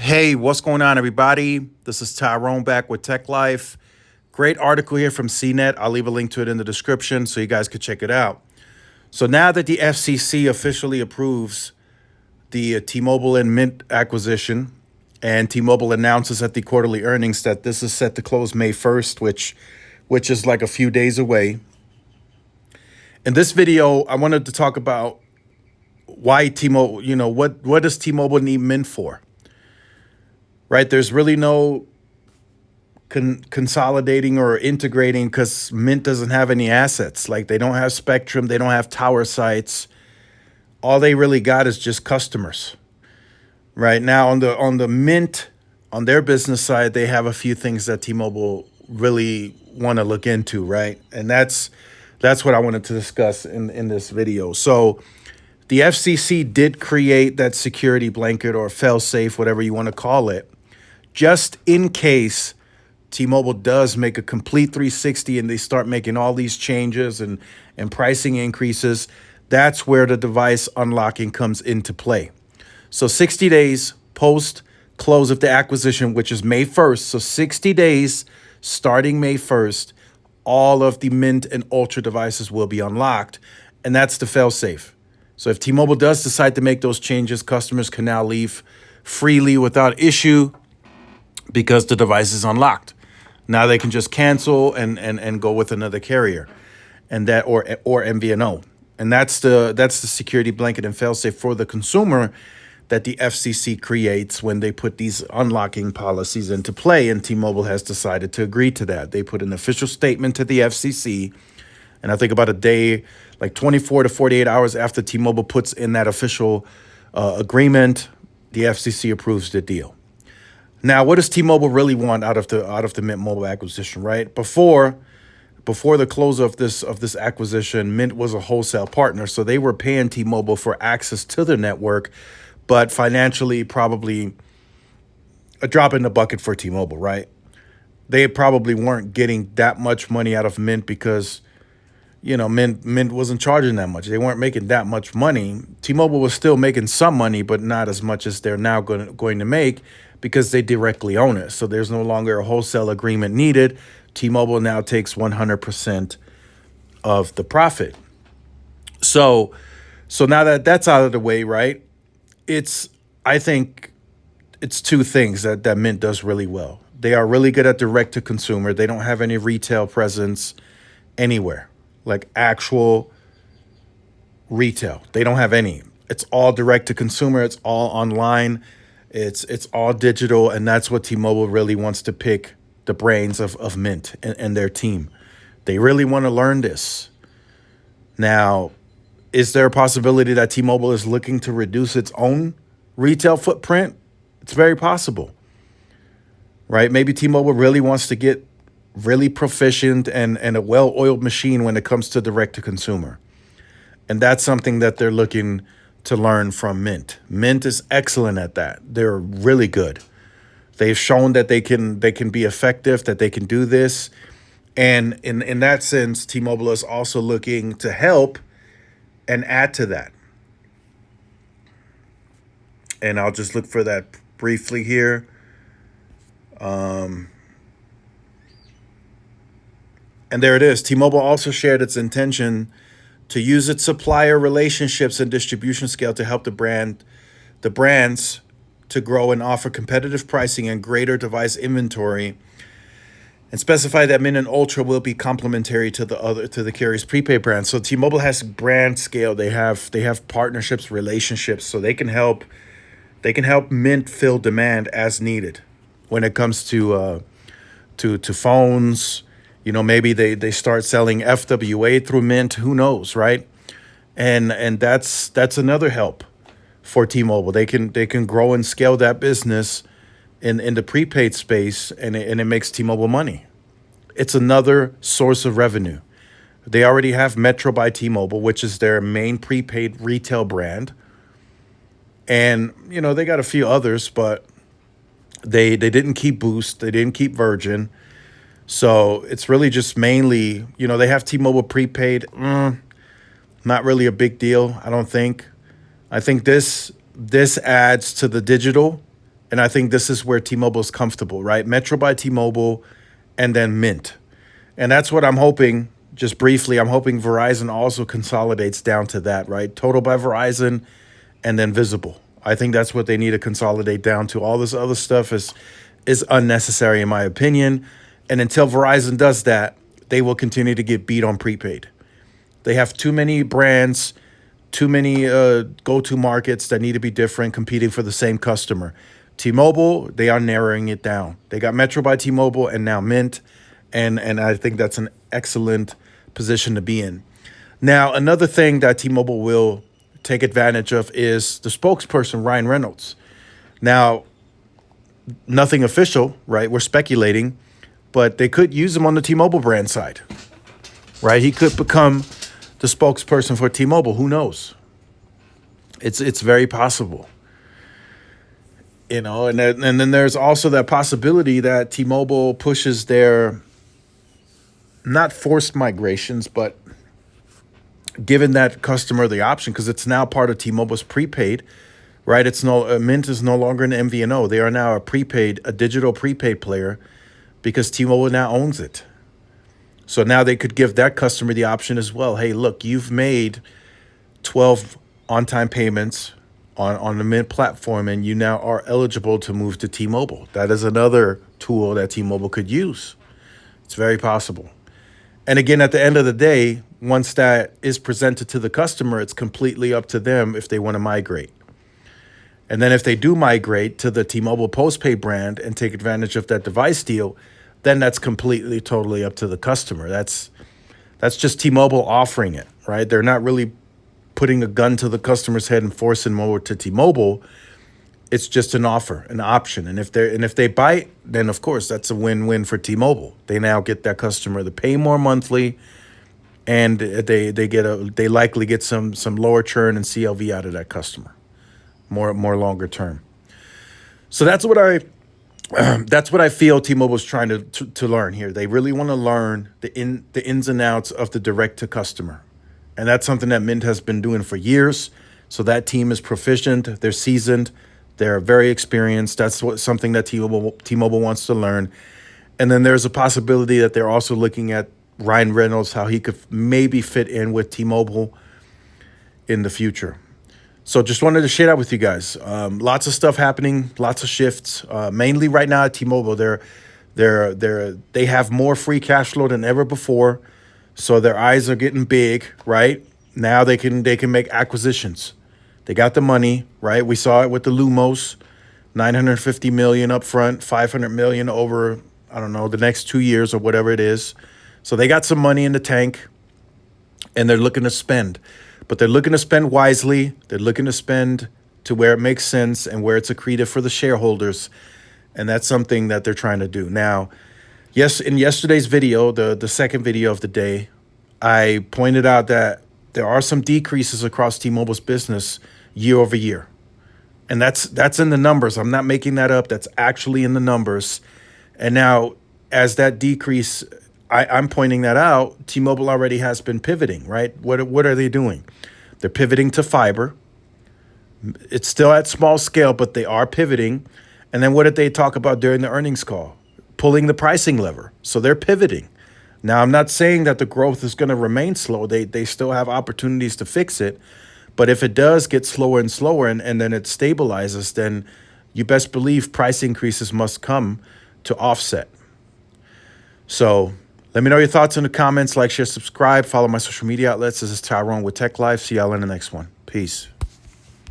Hey, what's going on, everybody? This is Tyrone back with Tech Life. Great article here from CNET. I'll leave a link to it in the description so you guys could check it out. So now that the FCC officially approves the T-Mobile and Mint acquisition, and T-Mobile announces at the quarterly earnings that this is set to close May 1st, which is like a few days away. In this video, I wanted to talk about why T-Mobile, what does T-Mobile need Mint for? Right? There's really no consolidating or integrating because Mint doesn't have any assets. Like they don't have spectrum, they don't have tower sites. All they really got is just customers. Right now on the Mint, on their business side, they have a few things that T-Mobile really want to look into, right? And that's what I wanted to discuss in this video. So the FCC did create that security blanket or fail-safe, whatever you want to call it, just in case T-Mobile does make a complete 360 and they start making all these changes and pricing increases. That's where the device unlocking comes into play. So 60 days post close of the acquisition, which is May 1st. So 60 days starting May 1st, all of the Mint and Ultra devices will be unlocked. And that's the fail-safe. So if T-Mobile does decide to make those changes, customers can now leave freely without issue because the device is unlocked. Now they can just cancel and go with another carrier, and that or MVNO. And that's the security blanket and failsafe for the consumer that the FCC creates when they put these unlocking policies into play. And T-Mobile has decided to agree to that. They put an official statement to the FCC, and I think about a day, like 24 to 48 hours after T-Mobile puts in that official agreement, the FCC approves the deal. Now, what does T-Mobile really want out of the Mint Mobile acquisition, right? Before the close of this acquisition, Mint was a wholesale partner, so they were paying T-Mobile for access to their network, but financially probably a drop in the bucket for T-Mobile, right? They probably weren't getting that much money out of Mint because, Mint wasn't charging that much. They weren't making that much money. T-Mobile was still making some money, but not as much as they're now going to make, because they directly own it. So there's no longer a wholesale agreement needed. T-Mobile now takes 100% of the profit. So now that that's out of the way, right? I think it's two things that Mint does really well. They are really good at direct to consumer. They don't have any retail presence anywhere, like actual retail. They don't have any. It's all direct to consumer. It's all online. It's all digital, and that's what T-Mobile really wants to pick the brains of Mint and their team. They really want to learn this. Now, is there a possibility that T-Mobile is looking to reduce its own retail footprint? It's very possible, right? Maybe T-Mobile really wants to get really proficient and a well-oiled machine when it comes to direct-to-consumer. And that's something that they're looking to learn from Mint. Mint is excellent at that. They're really good. They've shown that they can be effective, that they can do this. And in that sense, T-Mobile is also looking to help and add to that. And I'll just look for that briefly here. And there it is. T-Mobile also shared its intention to use its supplier relationships and distribution scale to help the brands to grow and offer competitive pricing and greater device inventory, and specify that Mint and Ultra will be complementary to the carrier's prepaid brand. So T-Mobile has brand scale. They have partnerships, relationships, so they can help Mint fill demand as needed when it comes to phones. Maybe they start selling FWA through Mint. Who knows, right? And that's another help for T-Mobile. They can grow and scale that business in the prepaid space, and it makes T-Mobile money. It's another source of revenue. They already have Metro by T-Mobile, which is their main prepaid retail brand, and they got a few others, but they didn't keep Boost, they didn't keep Virgin. So it's really just mainly, they have T-Mobile prepaid. Not really a big deal, I don't think. I think this adds to the digital And I think this is where T-Mobile is comfortable, right? Metro by T-Mobile and then Mint. And that's what I'm hoping. Just briefly, I'm hoping Verizon also consolidates down to that, right? Total by Verizon and then Visible. I think that's what they need to consolidate down to. All this other stuff is unnecessary in my opinion. And until Verizon does that, they will continue to get beat on prepaid. They have too many brands, too many go-to markets that need to be different, competing for the same customer. T-Mobile, they are narrowing it down. They got Metro by T-Mobile and now Mint, and I think that's an excellent position to be in. Now, another thing that T-Mobile will take advantage of is the spokesperson, Ryan Reynolds. Now, nothing official, right? We're speculating, but they could use him on the T-Mobile brand side, right? He could become the spokesperson for T-Mobile. Who knows? It's very possible. You know, and then there's also that possibility that T-Mobile pushes their not forced migrations, but given that customer the option, because it's now part of T-Mobile's prepaid, right? It's no Mint is no longer an MVNO. They are now a digital prepaid player, because T-Mobile now owns it. So now they could give that customer the option as well. Hey, look, you've made 12 on-time payments on the Mint platform, and you now are eligible to move to T-Mobile. That is another tool that T-Mobile could use. It's very possible. And again, at the end of the day, once that is presented to the customer, it's completely up to them if they want to migrate. And then if they do migrate to the T-Mobile postpaid brand and take advantage of that device deal, then that's completely, totally up to the customer. That's just T-Mobile offering it, right? They're not really putting a gun to the customer's head and forcing them over to T-Mobile. It's just an offer, an option. And if they bite, then of course that's a win-win for T-Mobile. They now get that customer to pay more monthly, and they likely get some lower churn and CLV out of that customer, more longer term. So that's what I feel T-Mobile's trying to learn here. They really want to learn the ins and outs of the direct to customer. And that's something that Mint has been doing for years. So that team is proficient, they're seasoned, they're very experienced. That's something that T-Mobile wants to learn. And then there's a possibility that they're also looking at Ryan Reynolds, how he could maybe fit in with T-Mobile in the future. So just wanted to share that with you guys. Lots of stuff happening, lots of shifts. Mainly right now at T-Mobile, they have more free cash flow than ever before. So their eyes are getting big, right? Now they can make acquisitions. They got the money, right? We saw it with the Lumos, $950 million up front, $500 million over, I don't know, the next 2 years or whatever it is. So they got some money in the tank, and they're looking to spend. But they're looking to spend wisely. They're looking to spend to where it makes sense and where it's accretive for the shareholders. And that's something that they're trying to do. Now, yes, in yesterday's video, the second video of the day, I pointed out that there are some decreases across T-Mobile's business year over year. And that's in the numbers. I'm not making that up. That's actually in the numbers. And now, as that decrease, I'm pointing that out, T-Mobile already has been pivoting, right? What are they doing? They're pivoting to fiber. It's still at small scale, but they are pivoting. And then what did they talk about during the earnings call? Pulling the pricing lever. So they're pivoting. Now, I'm not saying that the growth is going to remain slow. They still have opportunities to fix it. But if it does get slower and slower and then it stabilizes, then you best believe price increases must come to offset. So let me know your thoughts in the comments. Like, share, subscribe, follow my social media outlets. This is Tyrone with Tech Life. See y'all in the next one. Peace.